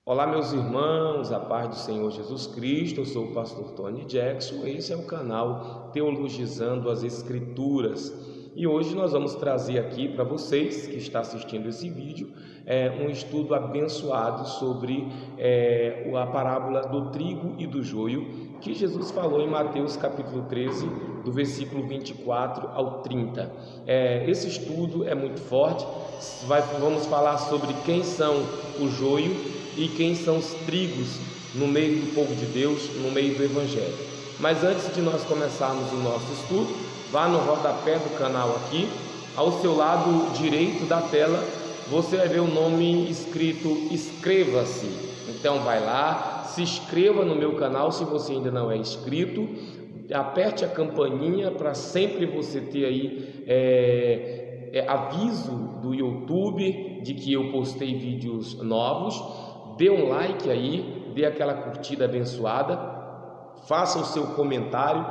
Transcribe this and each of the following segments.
Olá, meus irmãos, a paz do Senhor Jesus Cristo. Eu sou o pastor Tony Jackson. Esse é o canal Teologizando as Escrituras. E hoje nós vamos trazer aqui para vocês que está assistindo esse vídeo um estudo abençoado sobre a parábola do trigo e do joio que Jesus falou em Mateus capítulo 13, do versículo 24 ao 30. Esse estudo é muito forte. Vamos falar sobre quem são o joio e quem são os trigos no meio do povo de Deus, no meio do Evangelho. Mas antes de nós começarmos o nosso estudo, vá no rodapé do canal aqui, ao seu lado direito da tela, você vai ver o nome escrito Inscreva-se. Então vai lá, se inscreva no meu canal se você ainda não é inscrito, aperte a campainha para sempre você ter aí aviso do YouTube de que eu postei vídeos novos. Dê um like aí, dê aquela curtida abençoada, faça o seu comentário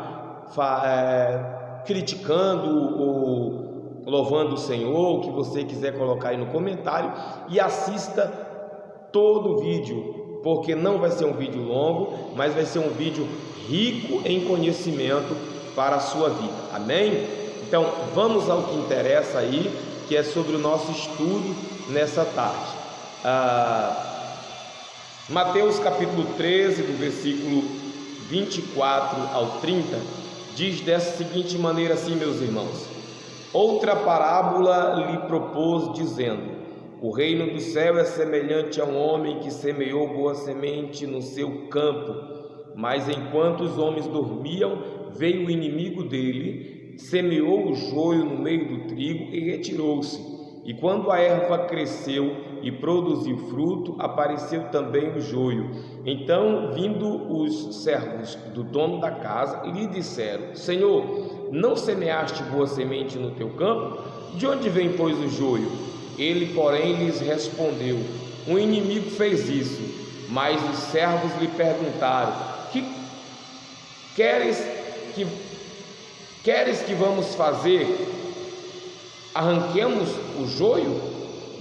criticando ou louvando o Senhor, o que você quiser colocar aí no comentário, e assista todo o vídeo, porque não vai ser um vídeo longo, mas vai ser um vídeo rico em conhecimento para a sua vida, amém? Então vamos ao que interessa aí, que é sobre o nosso estudo nessa tarde. Mateus capítulo 13, do versículo 24 ao 30, diz dessa seguinte maneira assim, meus irmãos: outra parábola lhe propôs, dizendo: o reino do céu é semelhante a um homem que semeou boa semente no seu campo, mas enquanto os homens dormiam, veio o inimigo dele, semeou o joio no meio do trigo e retirou-se. E quando a erva cresceu e produziu fruto, apareceu também o joio. Então, vindo os servos do dono da casa, lhe disseram: Senhor, não semeaste boa semente no teu campo? De onde vem, pois, o joio? Ele, porém, lhes respondeu: um inimigo fez isso. Mas os servos lhe perguntaram: que queres que vamos fazer? Arranquemos o joio?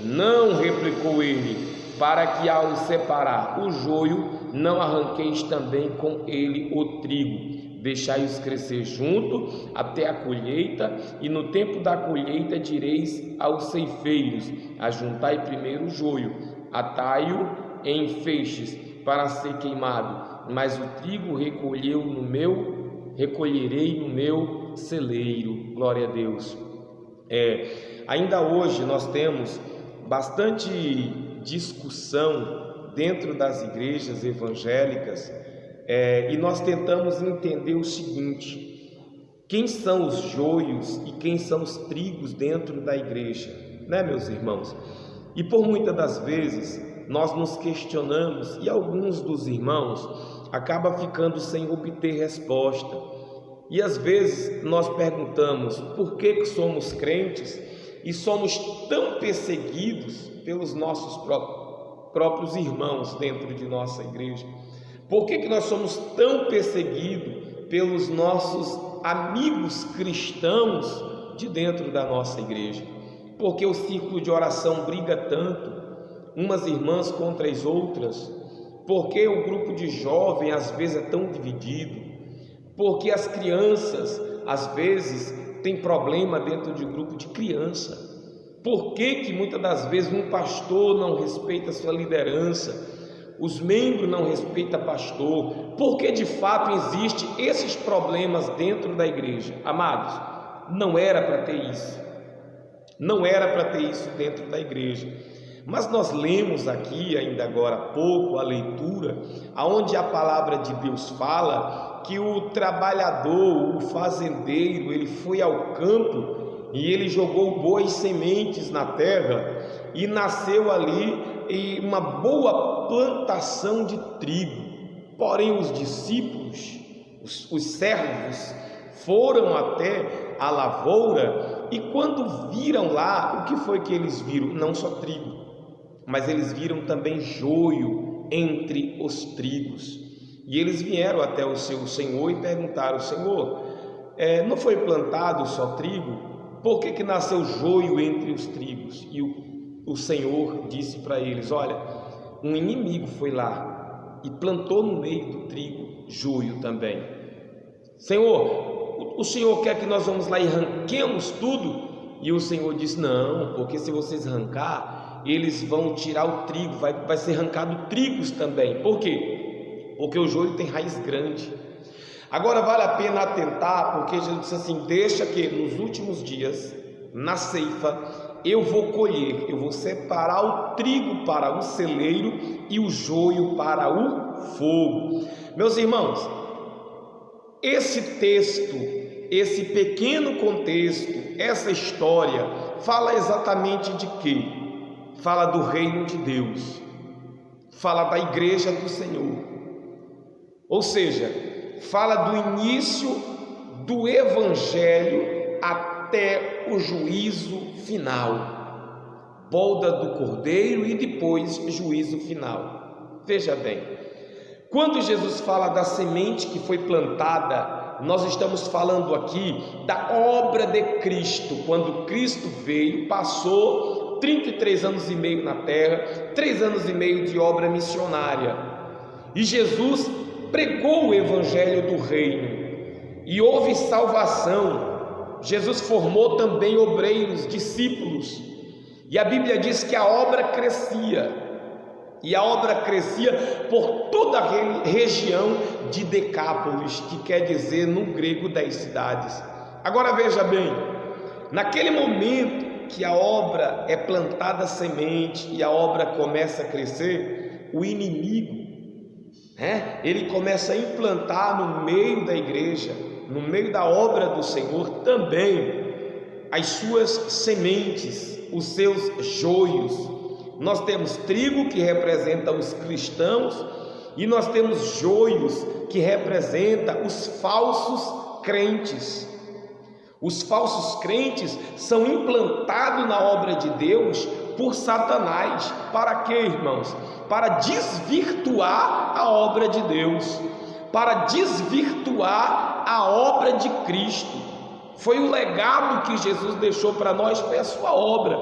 Não, replicou ele, para que ao separar o joio, não arranqueis também com ele o trigo. Deixai-os crescer junto até a colheita, e no tempo da colheita direis aos ceifeiros: ajuntai primeiro o joio, atai-o em feixes para ser queimado, mas o trigo recolherei no meu celeiro. Glória a Deus. Ainda hoje nós temos bastante discussão dentro das igrejas evangélicas e nós tentamos entender o seguinte: quem são os joios e quem são os trigos dentro da igreja, né, meus irmãos? E por muitas das vezes nós nos questionamos e alguns dos irmãos acabam ficando sem obter resposta. E às vezes nós perguntamos por que somos crentes e somos tão perseguidos pelos nossos próprios irmãos dentro de nossa igreja. Por que nós somos tão perseguidos pelos nossos amigos cristãos de dentro da nossa igreja? Porque o círculo de oração briga tanto, umas irmãs contra as outras? Porque o grupo de jovens às vezes é tão dividido? Porque as crianças, às vezes, têm problema dentro de um grupo de criança? Por que muitas das vezes um pastor não respeita a sua liderança? Os membros não respeitam o pastor? Porque de fato existem esses problemas dentro da igreja? Amados, não era para ter isso. Não era para ter isso dentro da igreja. Mas nós lemos aqui, ainda agora há pouco, a leitura, aonde a palavra de Deus fala que o trabalhador, o fazendeiro, ele foi ao campo e ele jogou boas sementes na terra e nasceu ali uma boa plantação de trigo. Porém os discípulos, os servos, foram até a lavoura e quando viram lá, o que foi que eles viram? Não só trigo, mas eles viram também joio entre os trigos. E eles vieram até o seu senhor e perguntaram: Senhor, não foi plantado só trigo? Por que nasceu joio entre os trigos? E o Senhor disse para eles: olha, um inimigo foi lá e plantou no meio do trigo joio também. Senhor, o Senhor quer que nós vamos lá e arranquemos tudo? E o Senhor diz: não, porque se vocês arrancar, eles vão tirar o trigo, vai ser arrancado trigos também. Por quê? Porque o joio tem raiz grande. Agora vale a pena atentar, porque Jesus disse assim: deixa que nos últimos dias, na ceifa, eu vou colher, eu vou separar o trigo para o celeiro e o joio para o fogo. Meus irmãos, esse texto, esse pequeno contexto, essa história, fala exatamente de quê? Fala do reino de Deus, fala da igreja do Senhor, ou seja, fala do início do evangelho até o juízo final, boda do cordeiro e depois juízo final. Veja bem, quando Jesus fala da semente que foi plantada, nós estamos falando aqui da obra de Cristo. Quando Cristo veio, passou 33 anos e meio na terra, 3 anos e meio de obra missionária, e Jesus pregou o evangelho do reino, e houve salvação. Jesus formou também obreiros, discípulos, e a Bíblia diz que a obra crescia, e a obra crescia por toda a região de Decápolis, que quer dizer no grego 10 cidades. Agora veja bem, naquele momento que a obra é plantada semente e a obra começa a crescer, o inimigo, ele começa a implantar no meio da igreja, no meio da obra do Senhor também, as suas sementes, os seus joios. Nós temos trigo, que representa os cristãos, e nós temos joios, que representa os falsos crentes. Os falsos crentes são implantados na obra de Deus por Satanás. Para quê, irmãos? Para desvirtuar a obra de Deus, para desvirtuar a obra de Cristo. Foi o legado que Jesus deixou para nós, foi a sua obra.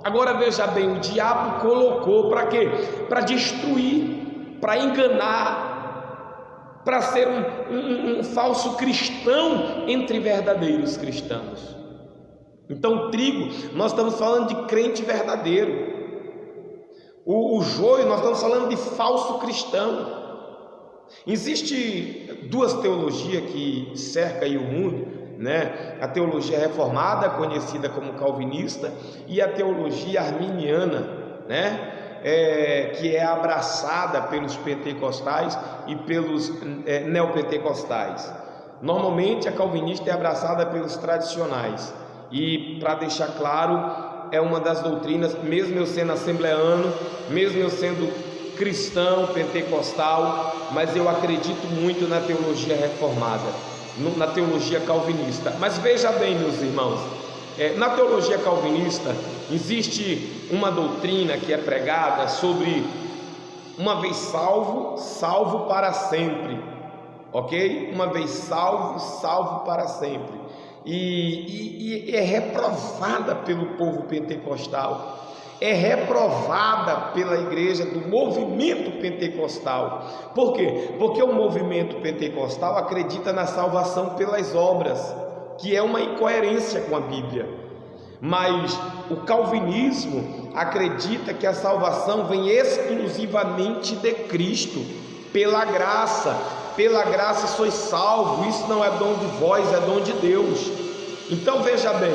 Agora veja bem, o diabo colocou para quê? Para destruir, para enganar, para ser um falso cristão entre verdadeiros cristãos. Então o trigo, nós estamos falando de crente verdadeiro. O joio, nós estamos falando de falso cristão. Existe duas teologias que cercam aí o mundo, né? A teologia reformada, conhecida como calvinista, e a teologia arminiana, né? Que é abraçada pelos pentecostais e pelos neopentecostais. Normalmente a calvinista é abraçada pelos tradicionais, e para deixar claro, é uma das doutrinas, mesmo eu sendo assembleano, mesmo eu sendo cristão, pentecostal, mas eu acredito muito na teologia reformada, na teologia calvinista. Mas veja bem, meus irmãos, na teologia calvinista existe uma doutrina que é pregada sobre uma vez salvo, salvo para sempre, ok? Uma vez salvo, salvo para sempre. E é reprovada pelo povo pentecostal, é reprovada pela igreja do movimento pentecostal. Por quê? Porque o movimento pentecostal acredita na salvação pelas obras, que é uma incoerência com a Bíblia. Mas o calvinismo acredita que a salvação vem exclusivamente de Cristo, pela graça. Pela graça sois salvos, isso não é dom de vós, é dom de Deus. Então veja bem,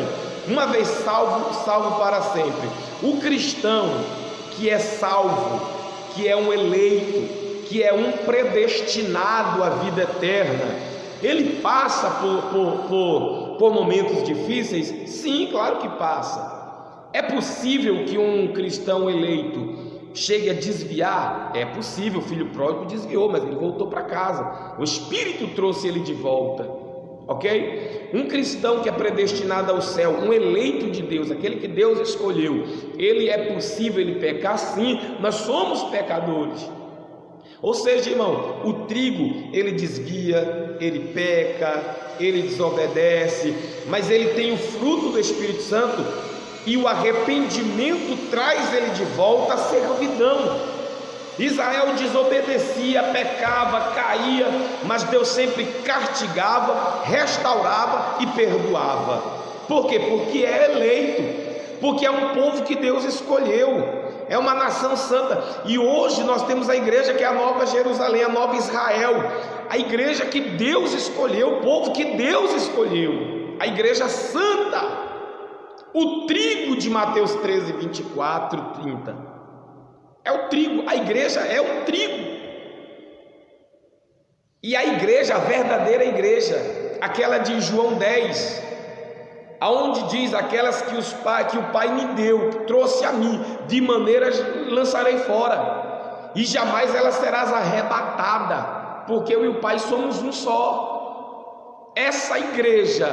uma vez salvo, salvo para sempre. O cristão que é salvo, que é um eleito, que é um predestinado à vida eterna, ele passa por momentos difíceis? Sim, claro que passa. É possível que um cristão eleito chegue a desviar? É possível. O filho pródigo desviou, mas ele voltou para casa, o Espírito trouxe ele de volta, ok? Um cristão que é predestinado ao céu, um eleito de Deus, aquele que Deus escolheu, ele é possível ele pecar? Sim, nós somos pecadores. Ou seja, irmão, o trigo, ele desvia, ele peca, ele desobedece, mas ele tem o fruto do Espírito Santo, e o arrependimento traz ele de volta à servidão. Israel desobedecia, pecava, caía, mas Deus sempre castigava, restaurava e perdoava. Por quê? Porque é eleito, porque é um povo que Deus escolheu, é uma nação santa. E hoje nós temos a igreja que é a Nova Jerusalém, a Nova Israel, a igreja que Deus escolheu, o povo que Deus escolheu, a igreja santa. O trigo de Mateus 13, 24, 30 é o trigo, a igreja é o trigo. E a igreja, a verdadeira igreja, aquela de João 10, aonde diz: aquelas que o Pai me deu, trouxe a mim, de maneira lançarei fora, e jamais ela serás arrebatada, porque eu e o Pai somos um só. Essa igreja,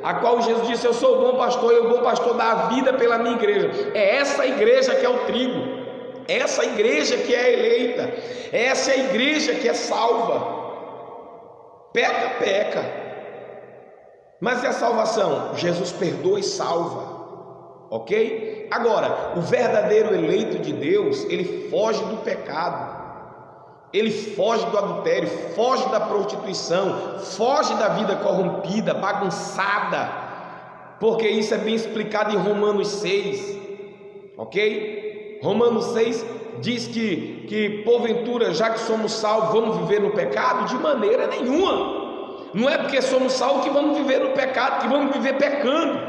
a qual Jesus disse: eu sou o bom pastor, e o bom pastor dá a vida pela minha igreja, é essa igreja que é o trigo, é essa igreja que é eleita, é essa igreja que é salva. Peca, mas e a salvação? Jesus perdoa e salva, ok? Agora, o verdadeiro eleito de Deus, ele foge do pecado, ele foge do adultério, foge da prostituição, foge da vida corrompida, bagunçada, porque isso é bem explicado em Romanos 6, ok? Romanos 6 diz que porventura, já que somos salvos, vamos viver no pecado? De maneira nenhuma. Não é porque somos salvos que vamos viver no pecado, que vamos viver pecando,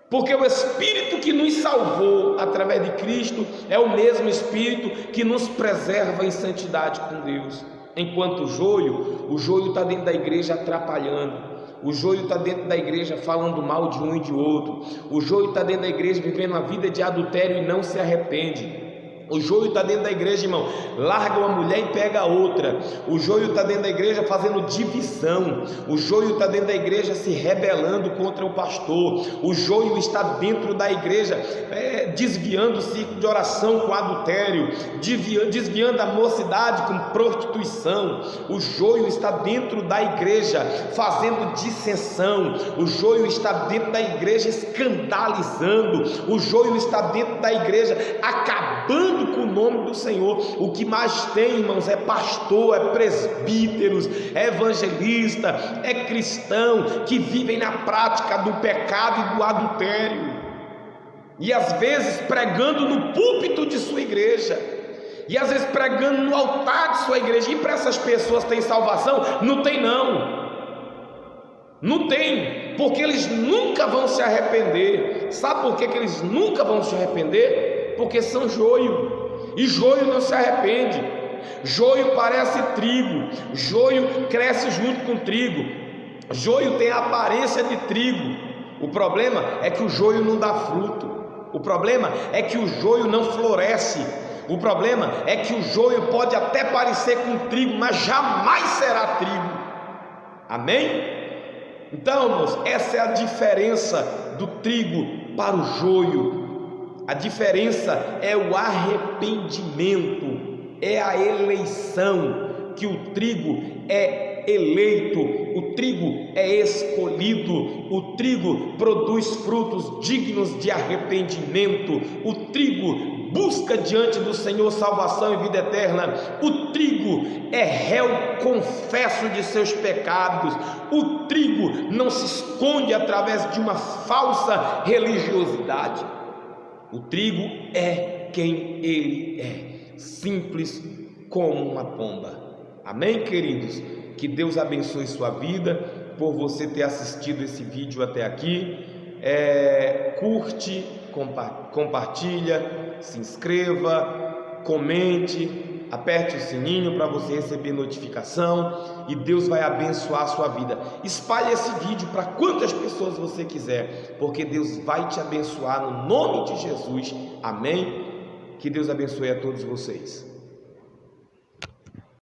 porque o Espírito que nos salvou através de Cristo é o mesmo Espírito que nos preserva em santidade com Deus. Enquanto o joio está dentro da igreja atrapalhando, o joio está dentro da igreja falando mal de um e de outro, o joio está dentro da igreja vivendo uma vida de adultério e não se arrepende. O joio está dentro da igreja, irmão, larga uma mulher e pega a outra. O joio está dentro da igreja fazendo divisão. O joio está dentro da igreja se rebelando contra o pastor. O joio está dentro da igreja desviando-se de oração com adultério, desviando a mocidade com prostituição. O joio está dentro da igreja fazendo dissensão. O joio está dentro da igreja escandalizando. O joio está dentro da igreja acabando com o nome do Senhor. O que mais tem, irmãos, é pastor, é presbíteros, é evangelista, é cristão que vivem na prática do pecado e do adultério, e às vezes pregando no púlpito de sua igreja, e às vezes pregando no altar de sua igreja. E para essas pessoas tem salvação? Não tem, não tem, porque eles nunca vão se arrepender. Sabe por que eles nunca vão se arrepender? Porque são joio, e joio não se arrepende. Joio parece trigo, joio cresce junto com trigo, joio tem a aparência de trigo. O problema é que o joio não dá fruto, o problema é que o joio não floresce, o problema é que o joio pode até parecer com trigo, mas jamais será trigo. Amém? Então, irmãos, essa é a diferença do trigo para o joio. A diferença é o arrependimento, é a eleição, que o trigo é eleito, o trigo é escolhido, o trigo produz frutos dignos de arrependimento, o trigo busca diante do Senhor salvação e vida eterna, o trigo é réu confesso de seus pecados, o trigo não se esconde através de uma falsa religiosidade. O trigo é quem ele é, simples como uma pomba. Amém, queridos? Que Deus abençoe sua vida por você ter assistido esse vídeo até aqui. Curte, compartilha, se inscreva, comente, aperte o sininho para você receber notificação, e Deus vai abençoar a sua vida. Espalhe esse vídeo para quantas pessoas você quiser, porque Deus vai te abençoar no nome de Jesus. Amém? Que Deus abençoe a todos vocês.